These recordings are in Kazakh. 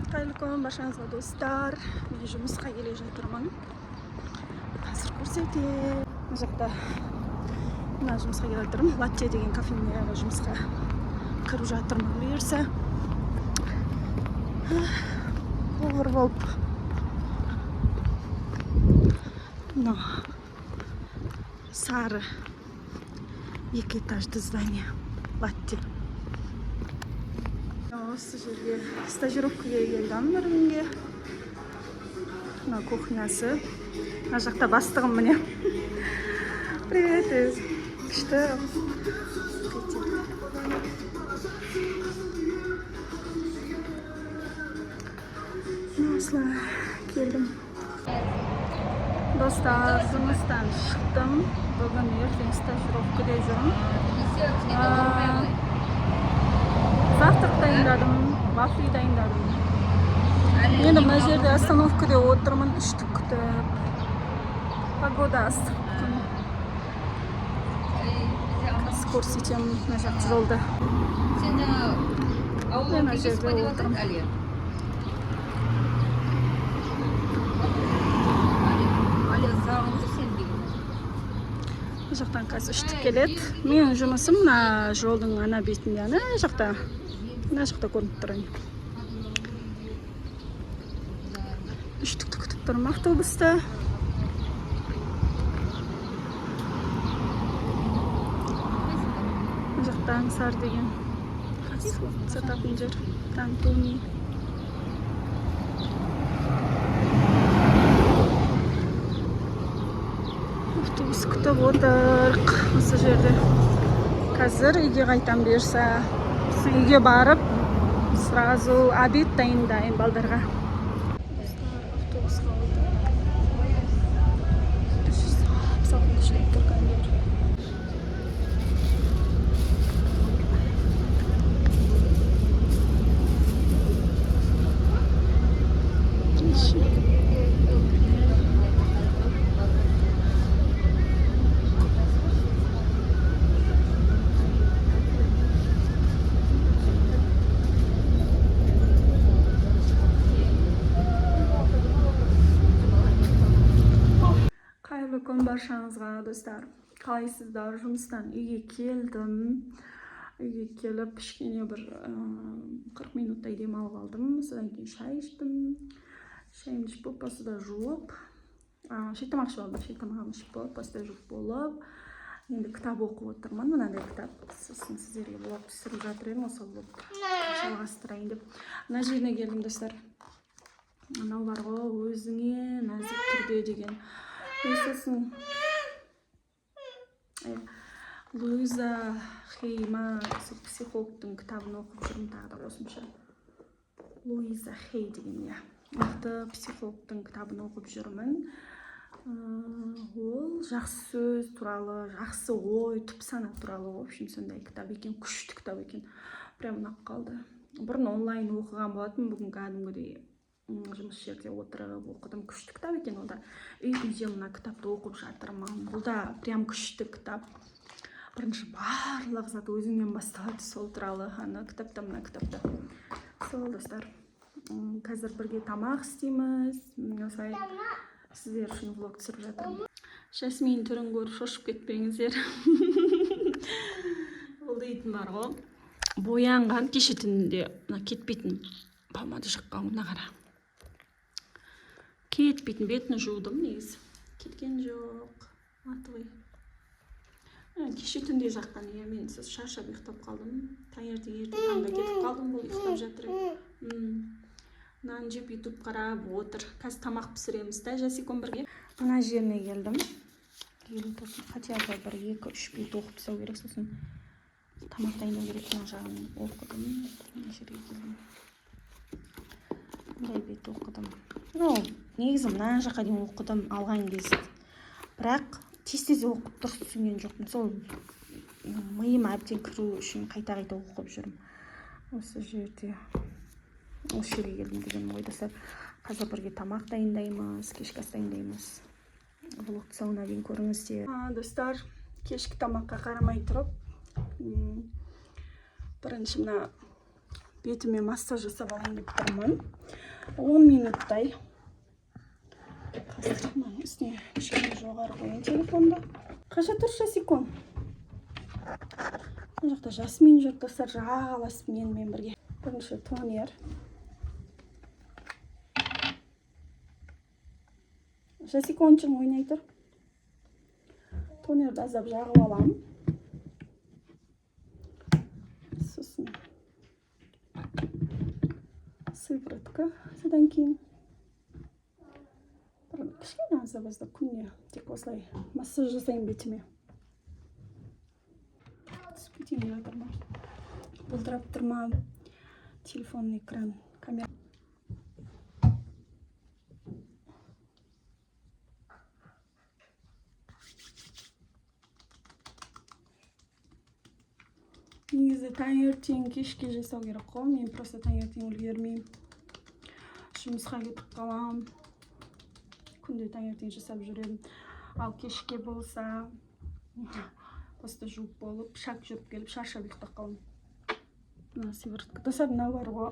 Қайырлы баршаңызға достар. Мен жұмысқа келе жатырмын. Қазір көрсетемін. Мына жақта мына жұмысқа келе жатырмын. Латте деген кафетерияға жұмысқа кіріп жатырмын. Бұйырса олар болып. Мына сары 2 этажды здание Латте. Осы жерге стажировкаға келдім бір күнге. Мына кухнясы. Мына жақта бастығым міне. Привет. Күшті. Осылай келдім. Достар, жұмыстан шықтым. Бүгін ертең стажировкада жүрмін. Завтрак дайындадым, вафли дайындадым. Енді мына жерде остановкада отырмын, үштік күтіп. Погода ыстық күн. Қазір көрсетемін мына жақты жолды. Мына жерде отырмын. Мына жақтан қазір үштік келеді. Менің жұмысым мына жолдың ана бетінде, ана жақта. Мына жақта көрініп тұрайын. Үштікті күтіп тұрмын автобусты. Мына жақта аңсар деген сататын жер. Тантуни. Автобус күтіп отырық осы жерде. Қазір үйге қайтам берса. Үйге барып, сразу обед дайындайын балдарға. Автобусқа баршаңызға достар. Қалайсыздар? Жұмыстан үйге келдім. Үйге келіп кішкене бір 40 минуттай демалып алдым. Содан кейін шай іштім. Шайымды ішіп болып, посуда жуып, шай-тамақ ішіп алдым. Шай-тамағымды ішіп болып, посуда жуып болып, енді кітап оқып отырмын. Мынандай кітап. Сосын сіздерге блог түсіріп жатыр едім, осы блогты жалғастырайын деп. Мына жеріне келдім достар. Анау бар ғой, өзіңе нәзік түрде деген. Сосын Луиза Хейма психологтың кітабын оқып жүрмін, тағы да қосымша. Луиза Хей деген, мықты психологтың кітабын оқып жүрмін. Ол жақсы сөз туралы, жақсы ой, түп сана туралы, в общем, сондай кітап екен, күшті кітап екен. Прям ұнап қалды. Бұрын онлайн оқыған болатын, бүгін кәдімгідей жұмыс жерде отырып оқыдым. Күшті кітап екен, ол да. Үйде мына кітапты оқып жатырмын. Бұл да прям күшті кітап. Бірінші барлық зат өзіңнен басталады, сол туралы. Ана кітапта, мына кітапта. Сол достар. Қазір бірге тамақ істейміз. Осылай сіздер үшін влог түсіріп жатырмын. Жасмин түрін көріп шошып кетпеңіздер. Ол дейтін бар ғой. Боянған кеше түнінде кетпейтін помада жаққан, мына қара. Кетпейтін бетін жудым, негізі. Кеткен жоқ. Атылай. Кеше түнде жаққан, мен шаршап ұйықтап қалдым. Таңертең таңда кетіп қалдым, бұл ұйықтап жатыр. Нан жеп ютуб қарап отыр. Қазір тамақ пісіреміз да, Жасикон бірге. Мына жеріне келдім. Хотя бы бір 2-3 бет оқып тастау керек, сосын тамақ дайындау керек. Мына жағын оқыдым. Мына жерге келдім. Мындай бет оқыдым. Негізі мына жаққа дейін оқыдым алған кезде. Бірақ тез оқып дұрыс түсінген жоқпын. Сол миыма әбден кіру үшін қайта-қайта оқып жүрмін. Осы жерде осы жерге келдім деген ойдаса. Қазір бірге тамақ дайындаймыз, кешкі ас дайындаймыз. Влогты соңына дейін көріңіздер. Достар, кешкі тамаққа қарамай тұрып, бірінші мына бетіме массаж жасап алайын деп тұрмын. 10 минуттай. Қазір үстіне кішкене жоғары қойын телефонды. Қаша тұршы секунд. Бұл жақта Жасмин жүр, достар, жағаласып менімен бірге. Бірінші тонер. Жасикончың ойнай тұр. Тонерді азап жағып алам. Сосын сыворотка. Содан кейін кішкене азап аздап күніне тек осылай массаж жасайын бетіме. Түспетейін жатыр ма? Бұлдырап тұр ма? Телефонный экран, камера. Негізі таңертең кешке жасау керек қой. Мен просто таңертең үлгермеймін. Жұмысқа кетіп қалам. Күнде таңертең жасап жүремін. Ал кешке болса, просто жуып болып, шак жүріп келіп, шаршап ұйықтап қалам. Мына сыворотка. Достар, мынау бар ғой.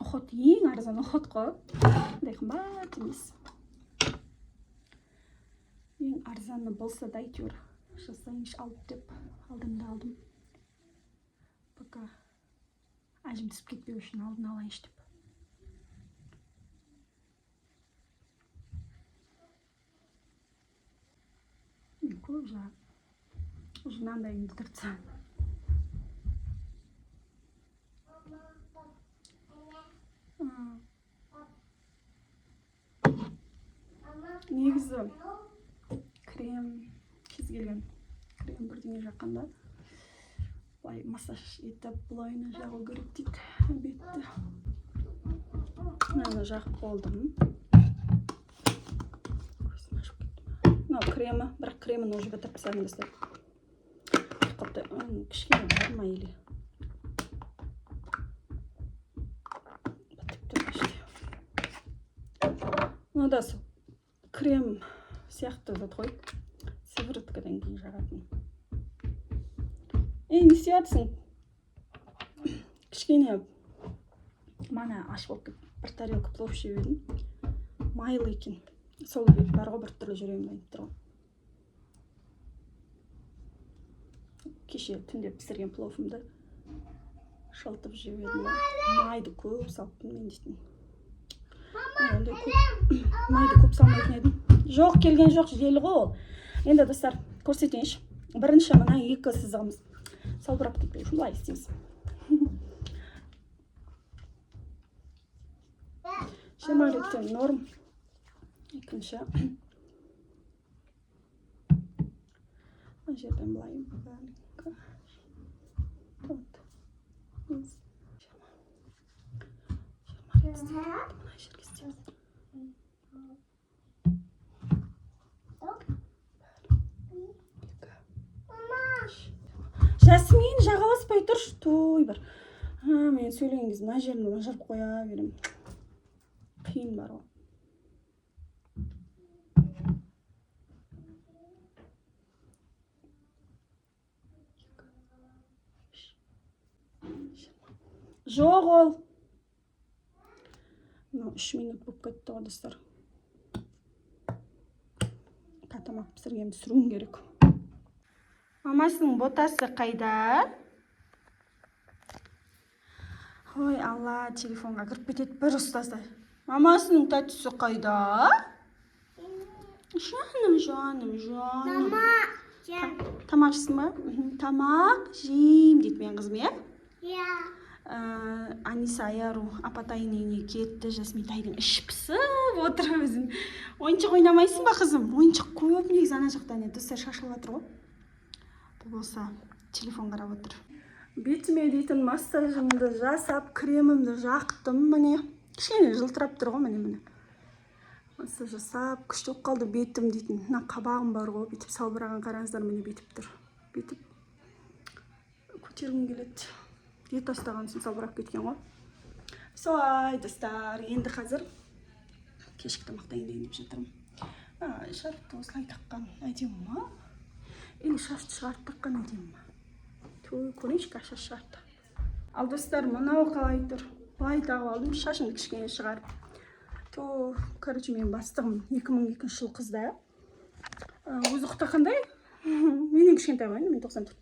Ұхот ең арзан ұхот қой. Ондай қымбат емес. Ең арзаны болса да әйтеуір жасайыншы алып деп алдым. Пока әжім түсіп кетпеу үшін алдын алайыншы деп. Мен көп уже мынандайымды тұртсам. Негізі крем, кез келген крем бірдеңе жаққанда былай массаж етіп, былайына жағу керек дейді бетті. Мынаны жағып болдым. Мынау кремі, бірақ кремін уже бітіріп тастадым достар. Кішкене бар ма или? Бітіп тұр кішке. Мынау да крем сияқты зат қой. Сывороткадан кейін жағатын. Не істеп жатсың? Кішкене мана аш болып кетіп, бір тарелка плов жеп едім. Майлы екен. Сол бар ғой, бір түрлі жүремін айтып тұр ғой. Кеше түнде пісірген пловымды шалтып жеп едім. Майды көп салыппын мен дейтін. Майды көп салмайтын едім. Жоқ, келген жоқ, желі ғой ол. Енді достар, көрсетейінші. Бірінші мына екі сызығымыз салбырап кетпеу үшін былай істейміз. Шемалеттен норм. Екінші. Мына жерден былай. Жасмин, жағаласпай тұршы, той бір. Мен сөйлеген кезде мына жерін жарып қоя берем. Қиын бар ғой. Жоқ ол. 3 минут болып кетті ғой достар. Тамақ пісірген түсіруім керек. Мамасының ботасы қайда? Ой, алла, телефонға кіріп кетеді бір ұстаса. Мамасының тәтісі қайда? Жаным. Тамақ жейсің ба? Тамақ жейм дейді мен қызым, иә? Аниса Аяру апатайының үйіне кетті. Жасмин тайдың іші пісіп отыр өзім. Ойыншық ойнамайсың ба қызым? Ойыншық көп негізі ана жақтан еді. Достар шашылып отыр ғой. Бұл болса телефон қарап отыр. Бетіме дейтін массажымды жасап, кремімді жақтым. Міне кішкене жылтырап тұр ғой, міне. Массаж жасап, күшті қалды бетім дейтін. Мына қабағым бар ғой, бетіп салбыраған қараңыздар, міне бетіп тұр. Бетіп көтергім келеді. Ет тастаған соң салбырап кеткен ғой. Солай достар, енді қазір кешкі тамақтан дейін деп жатырмын. Шарфты осылай таққан әдемі ма? Или шашты шығарып таққан әдемі ма? Көрейінші шаш шарфты. Ал достар, мынау қалай тұр? Былай тағып алдым, шашымды кішкене шығарып. Короче, менің бастығым 2002 жыл қызда. Өзі құта қандай? Менен кішкентай ғой, мен 94.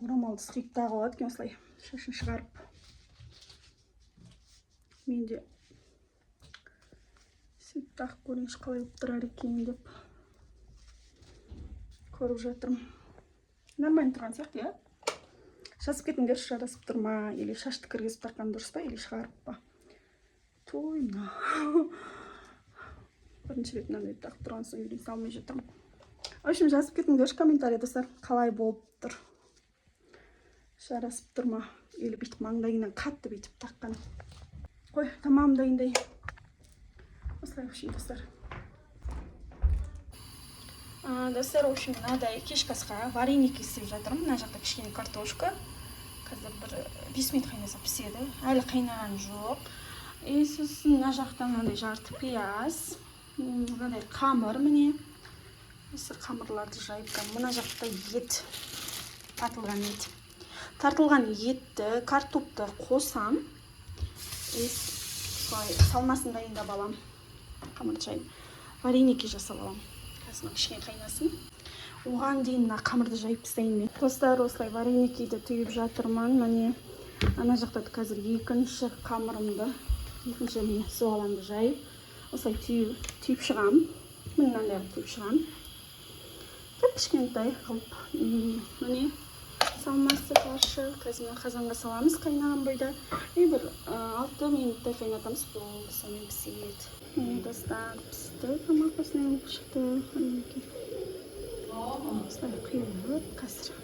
Орамалды сқиып тағып алады екен осылай, шашын шығарып. Мен де сөйтіп тағып көрейінші қалай болып тұрар екен деп көріп жатырмын. Нормально тұрған сияқты, иә? Жазып кетіңдерші, жарасып тұр ма, или шашты кіргізіп таққан дұрыс па, или шығарып па? Тойна. Бірінші рет мынандай тағып тұрған соң үйрен салмай жатырмын. В общем, жазып кетіңдерші комментарий достар, қалай болып тұр. Жарасып тұр ма, или бүйтіп маңдайынан қатты бүйтіп таққан. Қой, тамам дайындай. Осылай, в общем, достар. Достар, в общем, мынадай кешкі асқа вареники істеп жатырмын. Мына жақта кішкене картошка. Қазір бір 5 минут қайнаса піседі. Әлі қайнаған жоқ. Сосын мына жақта мынандай жарты пияз. Мынандай қамыр міне. Осы қамырларды жайып, мына жақта ет. Тартылған етті, картопты қосам. Салмасын дайындап алам. Қамырды жайып. Вареники жасап алам. Қазір кішкене қайнасын. Оған дейін қамырды жайып тастайын мен. Достар, осылай вареникиді түйіп жатырмын. Міне, ана жақта қазір екінші қамырымды, екінші суаламды жайып, осылай түйіп шығам. Мынандай түйіп шығам. Кішкентай қылып. Міне, салмасы қаршы. Қазір қазанға саламыз қайнаған бойда. Бір 6 минуттай қайнатамыз, болды, сонымен піседі. Міне, достар, пісті. Тамақ осылай шықты. Осылай құйылып, қазір.